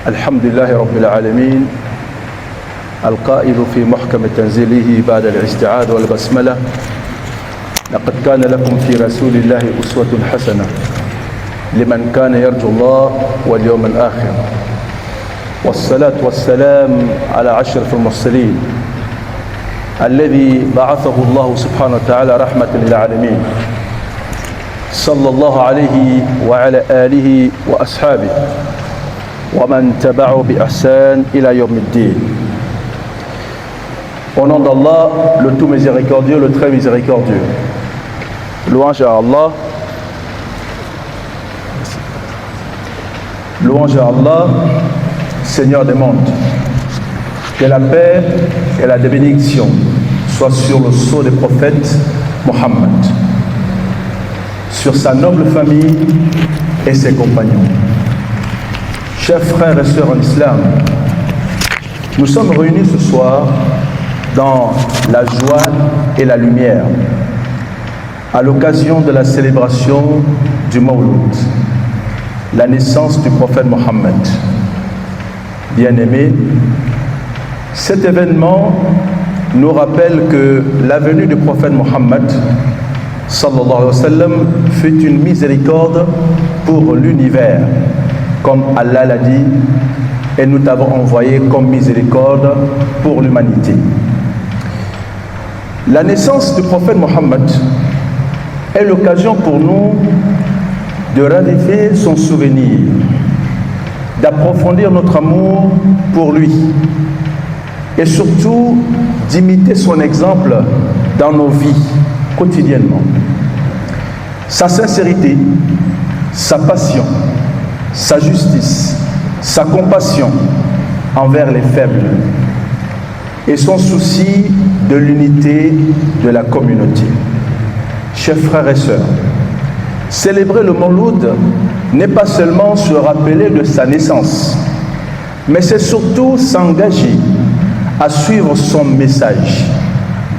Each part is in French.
الحمد لله رب العالمين القائل في محكم تنزيله بعد الاستعاذ والبسملة لقد كان لكم في رسول الله أسوة حسنة لمن كان يرجو الله واليوم الآخر والصلاة والسلام على أشرف المرسلين الذي بعثه الله سبحانه وتعالى رحمة للعالمين صلى الله عليه وعلى آله وأصحابه ومن تبعه بإحسان إلى يوم الدين. Au nom d'Allah, le tout miséricordieux, le très miséricordieux. Louange à Allah. Louange à Allah, Seigneur des mondes. Que la paix et la bénédiction soient sur le sceau des prophètes Mohammed, sur sa noble famille et ses compagnons. Chers frères et sœurs en islam, nous sommes réunis ce soir dans la joie et la lumière à l'occasion de la célébration du Mawlud, la naissance du prophète Mohammed. Bien-aimés, cet événement nous rappelle que la venue du prophète Mohammed sallallahu alayhi wa sallam fut une miséricorde pour l'univers, comme Allah l'a dit, et nous t'avons envoyé comme miséricorde pour l'humanité. La naissance du prophète Mohammed est l'occasion pour nous de raviver son souvenir, d'approfondir notre amour pour lui et surtout d'imiter son exemple dans nos vies quotidiennement. Sa sincérité, sa passion, sa justice, sa compassion envers les faibles et son souci de l'unité de la communauté. Chers frères et sœurs, célébrer le Mawlud n'est pas seulement se rappeler de sa naissance, mais c'est surtout s'engager à suivre son message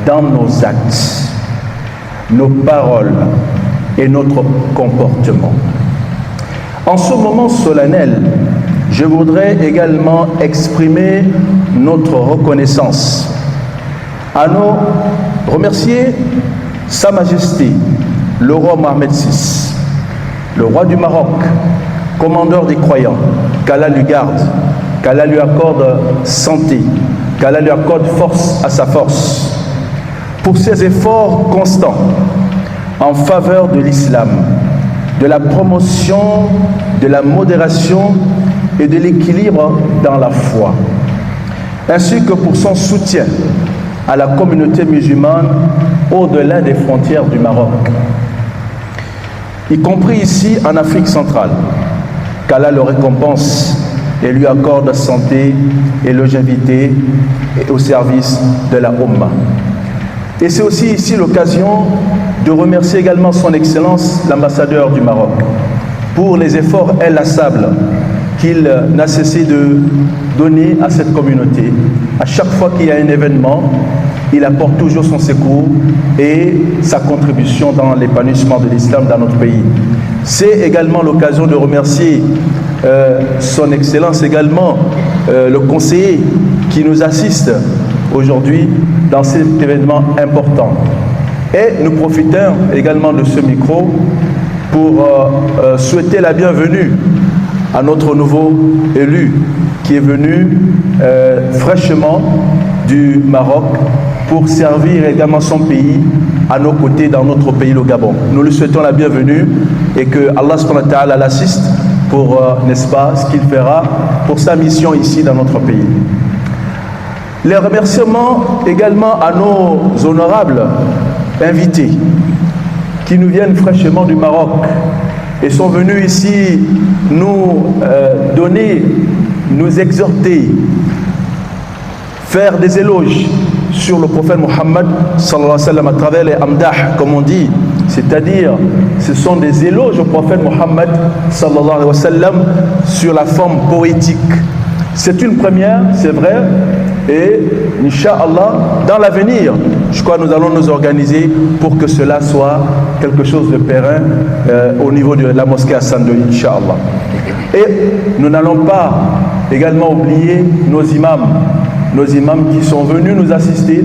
dans nos actes, nos paroles et notre comportement. En ce moment solennel, je voudrais également exprimer notre reconnaissance à nous remercier Sa Majesté, le roi Mohamed VI, le roi du Maroc, commandeur des croyants, qu'Allah lui garde, qu'Allah lui accorde santé, qu'Allah lui accorde force à sa force, pour ses efforts constants en faveur de l'islam, de la promotion, de la modération et de l'équilibre dans la foi, ainsi que pour son soutien à la communauté musulmane au-delà des frontières du Maroc, y compris ici en Afrique centrale, qu'Allah le récompense et lui accorde santé et longévité au service de la Ummah. Et c'est aussi ici l'occasion de remercier également son Excellence, l'ambassadeur du Maroc, pour les efforts inlassables qu'il n'a cessé de donner à cette communauté. À chaque fois qu'il y a un événement, il apporte toujours son secours et sa contribution dans l'épanouissement de l'islam dans notre pays. C'est également l'occasion de remercier son Excellence également, le conseiller qui nous assiste aujourd'hui dans cet événement important. Et nous profitons également de ce micro pour souhaiter la bienvenue à notre nouveau élu qui est venu fraîchement du Maroc pour servir également son pays à nos côtés dans notre pays, le Gabon. Nous lui souhaitons la bienvenue et que Allah subhanahu wa ta'ala l'assiste pour, n'est-ce pas, ce qu'il fera pour sa mission ici dans notre pays. Les remerciements également à nos honorables invités qui nous viennent fraîchement du Maroc et sont venus ici nous donner, nous exhorter, faire des éloges sur le prophète Mohammed sallallahu alayhi wa sallam à travers les amdah, comme on dit, c'est-à-dire ce sont des éloges au prophète Mohammed sallallahu alayhi wa sallam sur la forme poétique. C'est une première, c'est vrai, et Inch'Allah, dans l'avenir, je crois que nous allons nous organiser pour que cela soit quelque chose de périn au niveau de la mosquée Hassan II, Inch'Allah. Et nous n'allons pas également oublier nos imams qui sont venus nous assister,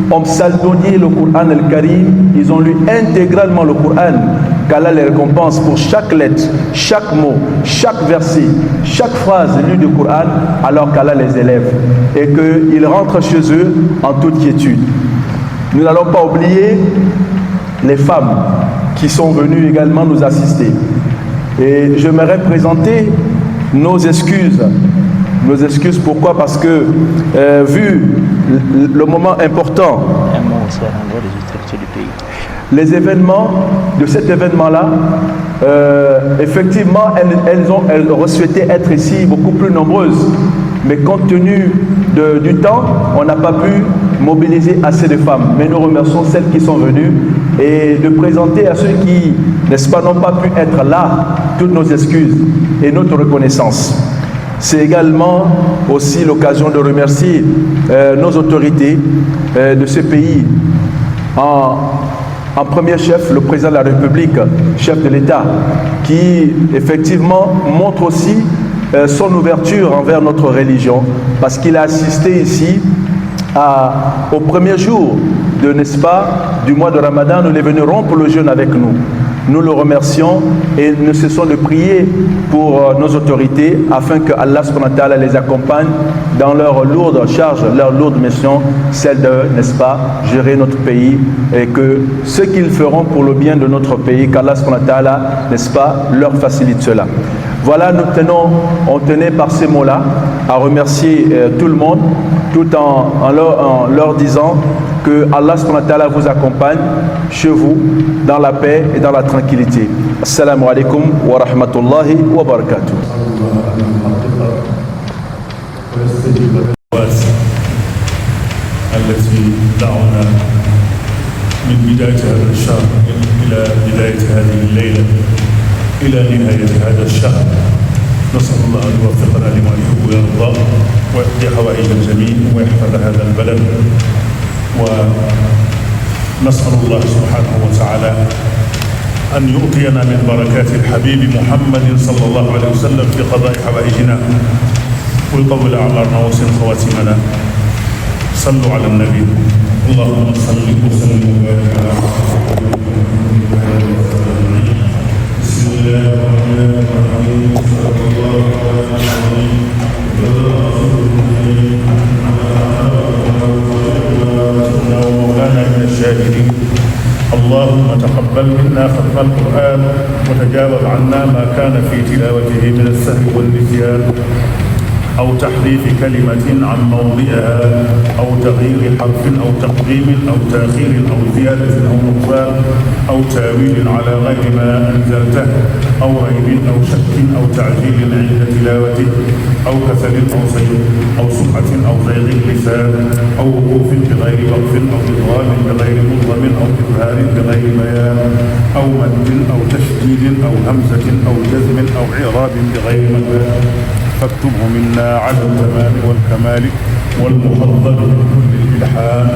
ont psalmodié le Coran al-Karim, ils ont lu intégralement le Coran, qu'Allah les récompense pour chaque lettre, chaque mot, chaque verset, chaque phrase lue du Coran, alors qu'Allah les élève et qu'ils rentrent chez eux en toute quiétude. Nous n'allons pas oublier les femmes qui sont venues également nous assister. Et j'aimerais présenter nos excuses. Nos excuses, pourquoi? Parce que, vu le moment important, les événements, de cet événement-là, effectivement, elles auraient souhaité être ici beaucoup plus nombreuses. Mais compte tenu du temps, on n'a pas pu mobiliser assez de femmes. Mais nous remercions celles qui sont venues et de présenter à ceux qui, n'est-ce pas, n'ont pas pu être là, toutes nos excuses et notre reconnaissance. C'est également aussi l'occasion de remercier nos autorités de ce pays. En premier chef, le président de la République, chef de l'État, qui effectivement montre aussi son ouverture envers notre religion, parce qu'il a assisté ici au premier jour de, n'est-ce pas, du mois de Ramadan. Il est venu rompre le jeûne avec nous. Nous le remercions et ne cessons de prier pour nos autorités afin que Allah subhanahu wa ta'ala les accompagne dans leur lourde charge, leur lourde mission, celle de, n'est-ce pas, gérer notre pays, et que ce qu'ils feront pour le bien de notre pays, qu'Allah subhanahu wa ta'ala, n'est-ce pas, leur facilite cela. Voilà, on tenait par ces mots-là à remercier tout le monde, tout en leur disant que Allah subhanahu wa ta'ala vous accompagne chez vous dans la paix et dans la tranquillité. Assalamu alaikum wa rahmatullahi wa barakatuh. التي دعونا من بداية هذا الشهر إلى بداية هذه الليلة إلى نهاية هذا الشهر. نسأل الله أن يوفقنا لما يحب ويرضى ويقضي حوائج الجميع ويحفظ هذا البلد. ونسأل الله سبحانه وتعالى أن يؤتينا من بركات الحبيب محمد صلى الله عليه وسلم في قضاء حوائجنا ويطول أعمارنا ويحسن خواتمنا. صلوا على النبي. اللهم صل وسلم وبارك على بسم الله الرحمن الرحيم. صلى الله عليه وسلم ومولانا من الشاهدين. اللهم تقبل منا ختم القرآن وتجاوز عنا ما كان في تلاوته من السهو والنسيان أو تحريف كلمة عن موضعها أو تغيير حرف أو تقديم أو تأخير أو زيادة أو نقصان أو تأويل على غير ما أنزلته أو ريب أو شك أو تعجيل عند تلاوته أو كسل أو صيد أو سمعة أو زيغ اللسان أو وقوف بغير وقف أو إضغام بغير مضغم أو إظهار بغير بيان أو مد أو تشديد أو همزة أو جزم أو إعراب بغير مكان فاكتبه منا على التمام والكمال والمفضل من كل الإلحان.